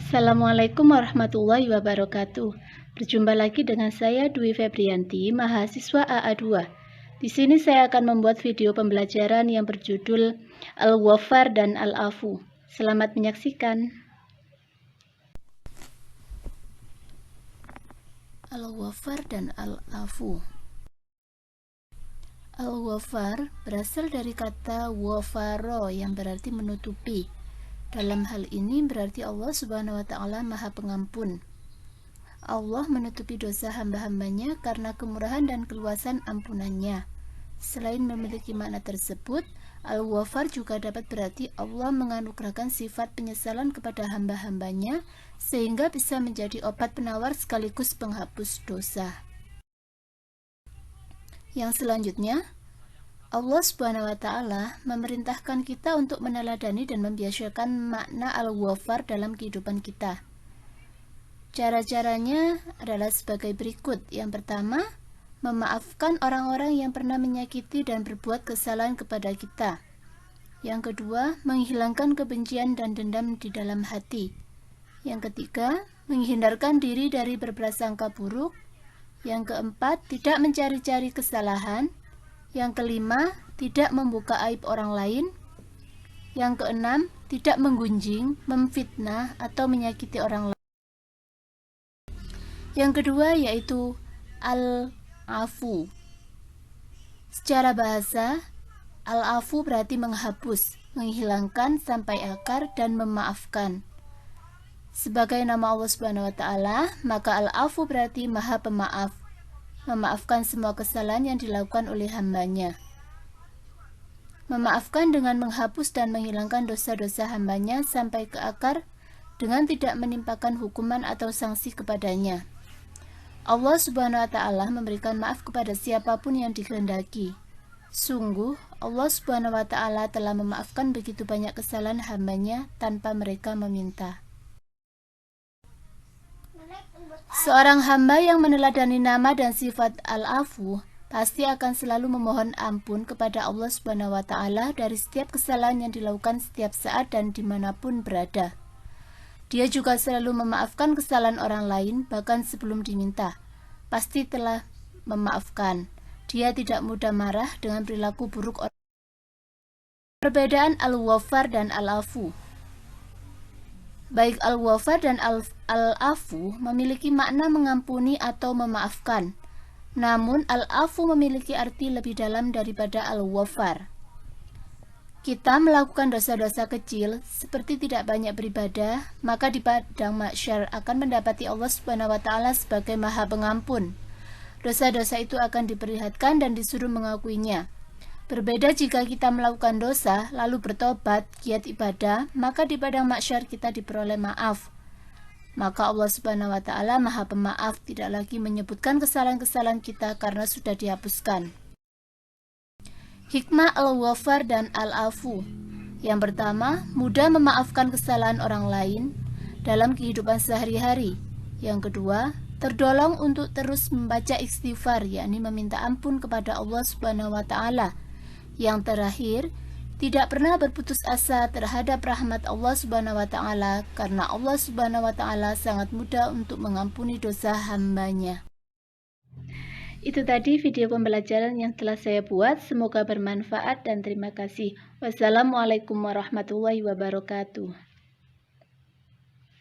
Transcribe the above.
Assalamualaikum warahmatullahi wabarakatuh. Berjumpa lagi dengan saya Dwi Febrianti, mahasiswa AA2. Di sini saya akan membuat video pembelajaran yang berjudul Al-Ghaffar dan Al-Afu. Selamat menyaksikan. Al-Ghaffar dan Al-Afu. Al-Ghaffar berasal dari kata ghafaro yang berarti menutupi. Dalam hal ini berarti Allah Subhanahu wa Ta'ala Maha Pengampun. Allah menutupi dosa hamba-hambanya karena kemurahan dan keluasan ampunannya. Selain memiliki makna tersebut, Al-Ghaffar juga dapat berarti Allah menganugerahkan sifat penyesalan kepada hamba-hambanya sehingga bisa menjadi obat penawar sekaligus penghapus dosa. Yang selanjutnya, Allah Subhanahu wa Ta'ala memerintahkan kita untuk meneladani dan membiasakan makna Al-Ghaffar dalam kehidupan kita. Cara-caranya adalah sebagai berikut. Yang pertama, memaafkan orang-orang yang pernah menyakiti dan berbuat kesalahan kepada kita. Yang kedua, menghilangkan kebencian dan dendam di dalam hati. Yang ketiga, menghindarkan diri dari berprasangka buruk. Yang keempat, tidak mencari-cari kesalahan. Yang kelima, tidak membuka aib orang lain. Yang keenam, tidak menggunjing, memfitnah, atau menyakiti orang lain. Yang kedua yaitu Al-Afu. Secara bahasa, Al-Afu berarti menghapus, menghilangkan sampai akar, dan memaafkan. Sebagai nama Allah Subhanahu wa Ta'ala, maka Al-Afu berarti Maha Pemaaf, memaafkan semua kesalahan yang dilakukan oleh hambanya. Memaafkan dengan menghapus dan menghilangkan dosa-dosa hambanya sampai ke akar dengan tidak menimpakan hukuman atau sanksi kepadanya. Allah Subhanahu wa Ta'ala memberikan maaf kepada siapapun yang dikehendaki. Sungguh, Allah Subhanahu wa Ta'ala telah memaafkan begitu banyak kesalahan hambanya tanpa mereka meminta. Seorang hamba yang meneladani nama dan sifat Al-Afu pasti akan selalu memohon ampun kepada Allah Subhanahu wa Ta'ala dari setiap kesalahan yang dilakukan setiap saat dan dimanapun berada. Dia juga selalu memaafkan kesalahan orang lain bahkan sebelum diminta. Pasti telah memaafkan. Dia tidak mudah marah dengan perilaku buruk orang. Perbedaan Al-Ghaffar dan Al-Afu. Baik Al-Ghaffar dan Al-Afu memiliki makna mengampuni atau memaafkan. Namun Al-Afu memiliki arti lebih dalam daripada Al-Ghaffar. Kita melakukan dosa-dosa kecil seperti tidak banyak beribadah, maka di padang mahsyar akan mendapati Allah Subhanahu wa Ta'ala sebagai Maha Pengampun. Dosa-dosa itu akan diperlihatkan dan disuruh mengakuinya. Berbeda jika kita melakukan dosa lalu bertobat, giat ibadah, maka di padang mahsyar kita diperoleh maaf. Maka Allah Subhanahu wa Ta'ala Maha Pemaaf, tidak lagi menyebutkan kesalahan-kesalahan kita karena sudah dihapuskan. Hikmah Al-Ghaffar dan Al-Afu. Yang pertama, mudah memaafkan kesalahan orang lain dalam kehidupan sehari-hari. Yang kedua, terdolong untuk terus membaca istighfar, yakni meminta ampun kepada Allah Subhanahu wa Ta'ala. Yang terakhir, tidak pernah berputus asa terhadap rahmat Allah Subhanahu wa Ta'ala karena Allah Subhanahu wa Ta'ala sangat mudah untuk mengampuni dosa hambanya. Itu tadi video pembelajaran yang telah saya buat. Semoga bermanfaat dan terima kasih. Wassalamualaikum warahmatullahi wabarakatuh.